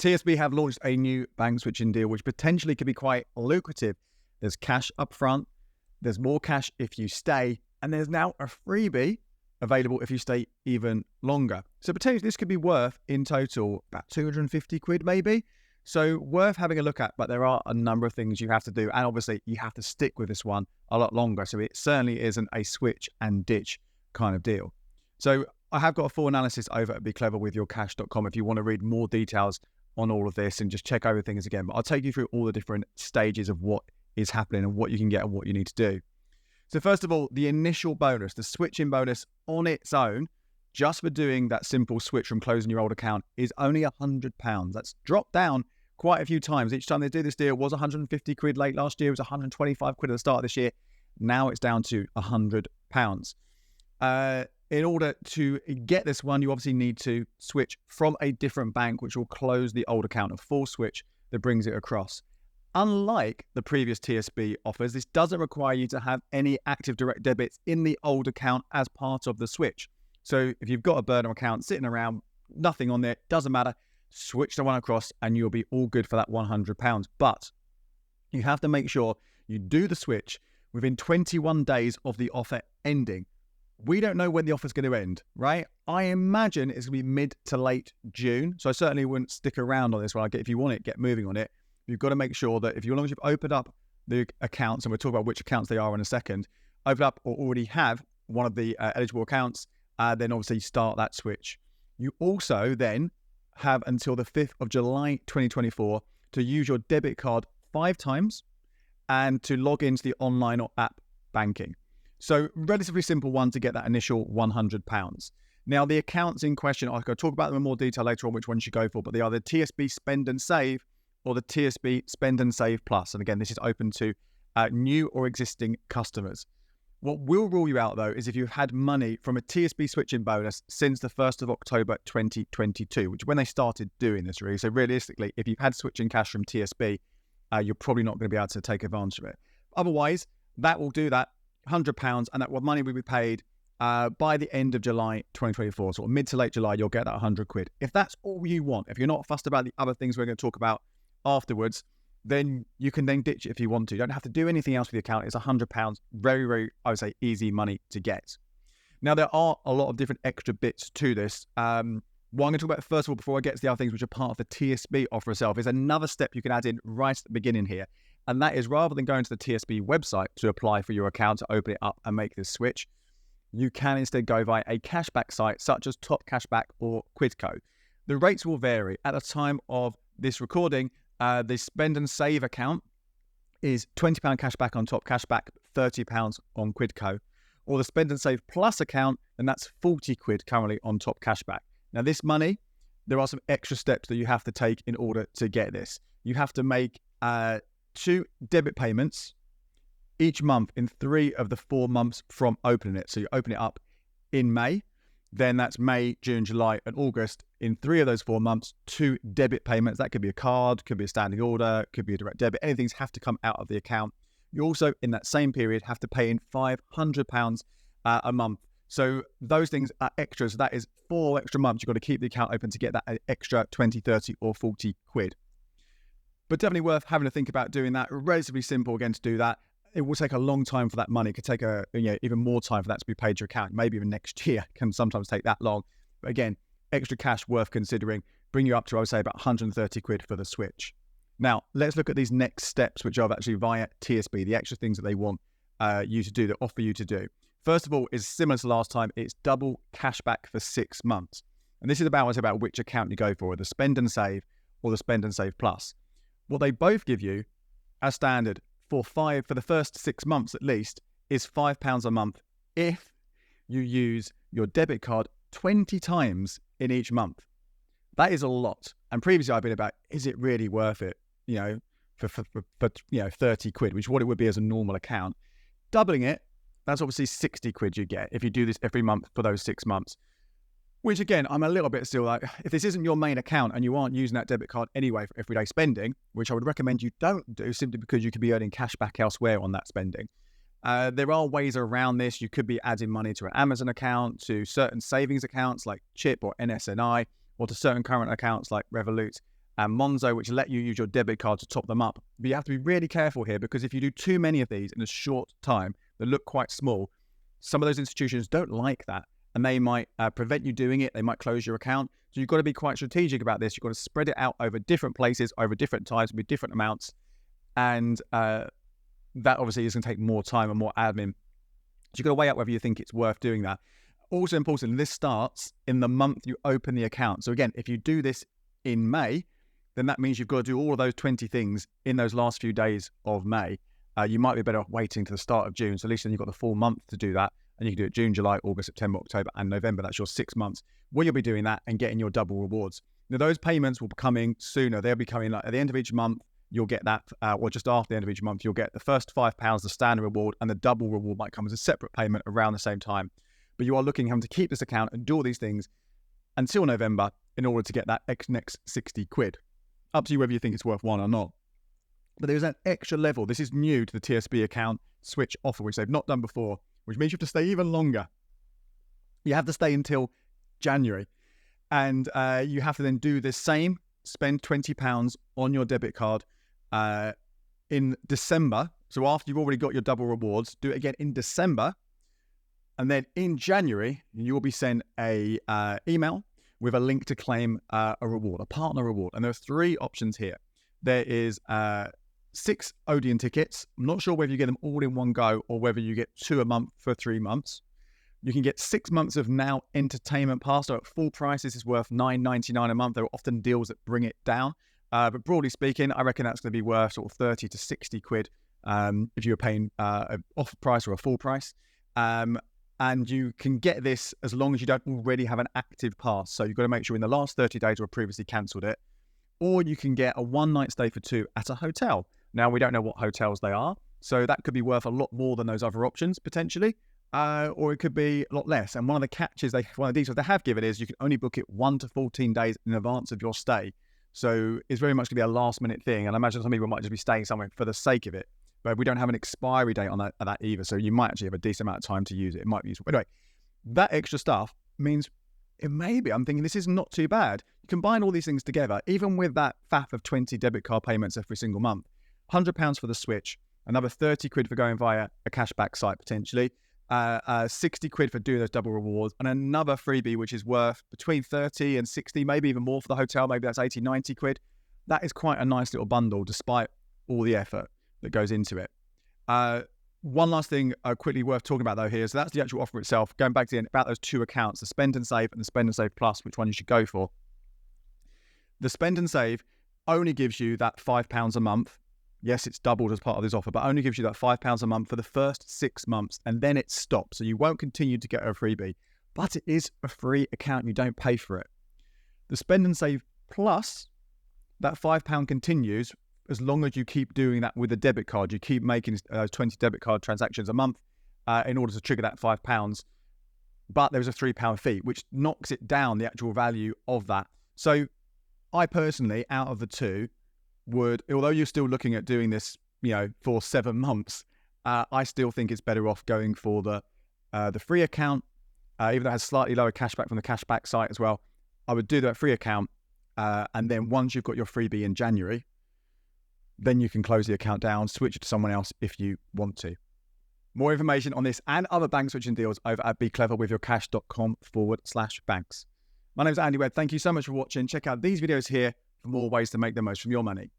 TSB have launched a new bank switching deal, which potentially could be quite lucrative. There's cash up front, there's more cash if you stay, and there's now a freebie available if you stay even longer. So potentially this could be worth, in total, about 250 quid maybe. So worth having a look at, but there are a number of things you have to do. And obviously you have to stick with this one a lot longer. So it certainly isn't a switch and ditch kind of deal. So I have got a full analysis over at becleverwithyourcash.com if you want to read more details on all of this and just check over things again. But I'll take you through all the different stages of what is happening and what you can get and what you need to do. So first of all, the initial bonus, the switching bonus on its own, just for doing that simple switch from closing your old account, is only £100. That's dropped down quite a few times. Each time they do this deal, it was 150 quid late last year, it was 125 quid at the start of this year. Now it's down to £100. In order to get this one, you obviously need to switch from a different bank, which will close the old account, a full switch that brings it across. Unlike the previous TSB offers, this doesn't require you to have any active direct debits in the old account as part of the switch. So if you've got a burner account sitting around, nothing on there, doesn't matter, switch the one across and you'll be all good for that £100. But you have to make sure you do the switch within 21 days of the offer ending. We don't know when the offer's going to end, right? I imagine it's going to be mid to late June. So I certainly wouldn't stick around on this one. If you want it, get moving on it. You've got to make sure that as long as you've opened up the accounts, and we'll talk about which accounts they are in a second, open up or already have one of the eligible accounts, then obviously start that switch. You also then have until the 5th of July 2024 to use your debit card 5 times and to log into the online or app banking. So relatively simple one to get that initial £100. Now the accounts in question, I'll talk about them in more detail later on which ones you go for, but they are the TSB Spend and Save or the TSB Spend and Save Plus. And again, this is open to new or existing customers. What will rule you out though is if you've had money from a TSB switching bonus since the 1st of October 2022, which is when they started doing this really. So realistically, if you've had switching cash from TSB, you're probably not going to be able to take advantage of it. Otherwise, that will do that £100, and that money will be paid by the end of July 2024. So mid to late July, you'll get that 100 quid. If that's all you want, if you're not fussed about the other things we're going to talk about afterwards, then you can then ditch it if you want to. You don't have to do anything else with the account. It's £100. Very, very, I would say, easy money to get. Now, there are a lot of different extra bits to this. What I'm going to talk about first of all, before I get to the other things which are part of the TSB offer itself, is another step you can add in right at the beginning here. And that is, rather than going to the TSB website to apply for your account, to open it up and make this switch, you can instead go via a cashback site such as Top Cashback or Quidco. The rates will vary. At the time of this recording, the Spend and Save account is £20 cashback on Top Cashback, £30 on Quidco. Or the Spend and Save Plus account, and that's 40 quid currently on Top Cashback. Now this money, there are some extra steps that you have to take in order to get this. You have to make 2 debit payments each month in 3 of the 4 months from opening it. So you open it up in May, then that's May, June, July, and August. In 3 of those 4 months, 2 debit payments. That could be a card, could be a standing order, could be a direct debit. Anything's have to come out of the account. You also, in that same period, have to pay in £500 a month. So those things are extras. That is 4 extra months. You've got to keep the account open to get that extra 20, 30, or 40 quid. But definitely worth having to think about doing that. Relatively simple again to do that. It will take a long time for that money. It could take even more time for that to be paid to your account. Maybe even next year can sometimes take that long. But again, extra cash worth considering. Bring you up to, I would say, about 130 quid for the switch. Now, let's look at these next steps, which are actually via TSB, the extra things that they want you to do, that offer you to do. First of all, is similar to last time. It's double cashback for 6 months. And this is about which account you go for, the Spend and Save or the Spend and Save Plus. What they both give you as standard for the first 6 months at least is £5 a month if you use your debit card 20 times in each month. That is a lot. And previously I've been about, is it really worth it? For 30 quid, which is what it would be as a normal account. Doubling it, that's obviously 60 quid you get if you do this every month for those 6 months. Which again, I'm a little bit still like, if this isn't your main account and you aren't using that debit card anyway for everyday spending, which I would recommend you don't do simply because you could be earning cash back elsewhere on that spending. There are ways around this. You could be adding money to an Amazon account, to certain savings accounts like Chip or NSNI, or to certain current accounts like Revolut. and Monzo, which let you use your debit card to top them up. But you have to be really careful here, because if you do too many of these in a short time that look quite small, some of those institutions don't like that, and they might prevent you doing it. They might close your account. So you've got to be quite strategic about this. You've got to spread it out over different places, over different times, with different amounts. And that obviously is going to take more time and more admin. So you've got to weigh out whether you think it's worth doing that. Also important, this starts in the month you open the account. So again, if you do this in May, then that means you've got to do all of those 20 things in those last few days of May. You might be better off waiting to the start of June. So at least then you've got the full month to do that. And you can do it June, July, August, September, October, and November. That's your 6 months. Well, you'll be doing that and getting your double rewards. Now, those payments will be coming sooner. They'll be coming like at the end of each month. You'll get that, or just after the end of each month, you'll get the first £5, the standard reward, and the double reward might come as a separate payment around the same time. But you are looking having to keep this account and do all these things until November in order to get that next 60 quid. Up to you whether you think it's worth one or not. But there's an extra level. This is new to the TSB account switch offer, which they've not done before, which means you have to stay even longer. You have to stay until January. And you have to then do the same, spend £20 on your debit card in December. So after you've already got your double rewards, do it again in December. And then in January, you will be sent a email with a link to claim a reward, a partner reward. And there are 3 options here. There is 6 Odeon tickets. I'm not sure whether you get them all in one go or whether you get 2 a month for 3 months. You can get 6 months of Now Entertainment Pass. So at full price, this is worth $9.99 a month. There are often deals that bring it down. But broadly speaking, I reckon that's going to be worth sort of 30 to 60 quid if you're paying an off price or a full price. And you can get this as long as you don't already have an active pass. So you've got to make sure in the last 30 days or previously cancelled it. Or you can get a 1-night stay for 2 at a hotel. Now, we don't know what hotels they are, so that could be worth a lot more than those other options, potentially. Or it could be a lot less. And one of the catches, one of the details they have given is you can only book it 1 to 14 days in advance of your stay. So it's very much going to be a last-minute thing. And I imagine some people might just be staying somewhere for the sake of it. But we don't have an expiry date on that either. So you might actually have a decent amount of time to use it. It might be useful. Anyway, that extra stuff means it may be, I'm thinking this is not too bad. You combine all these things together, even with that faff of 20 debit card payments every single month, £100 for the switch, another 30 quid for going via a cashback site potentially, 60 quid for doing those double rewards, and another freebie which is worth between 30 and 60, maybe even more for the hotel, maybe that's 80, 90 quid. That is quite a nice little bundle despite all the effort that goes into it. One last thing quickly worth talking about though here, so that's the actual offer itself. Going back to about those 2 accounts, the Spend and Save and the Spend and Save Plus, which one you should go for. The Spend and Save only gives you that £5 a month. Yes, it's doubled as part of this offer, but only gives you that £5 a month for the first 6 months, and then it stops. So you won't continue to get a freebie, but it is a free account. You don't pay for it. The Spend and Save Plus, that £5 continues as long as you keep doing that with a debit card. You keep making 20 debit card transactions a month in order to trigger that £5. But there's a £3 fee, which knocks it down, the actual value of that. So I personally, out of the 2, would, although you're still looking at doing this, for 7 months, I still think it's better off going for the free account, even though it has slightly lower cashback from the cashback site as well. I would do that free account, and then once you've got your freebie in January, then you can close the account down, switch it to someone else if you want to. More information on this and other bank switching deals over at becleverwithyourcash.com/banks. My name is Andy Webb. Thank you so much for watching. Check out these videos here for more ways to make the most from your money.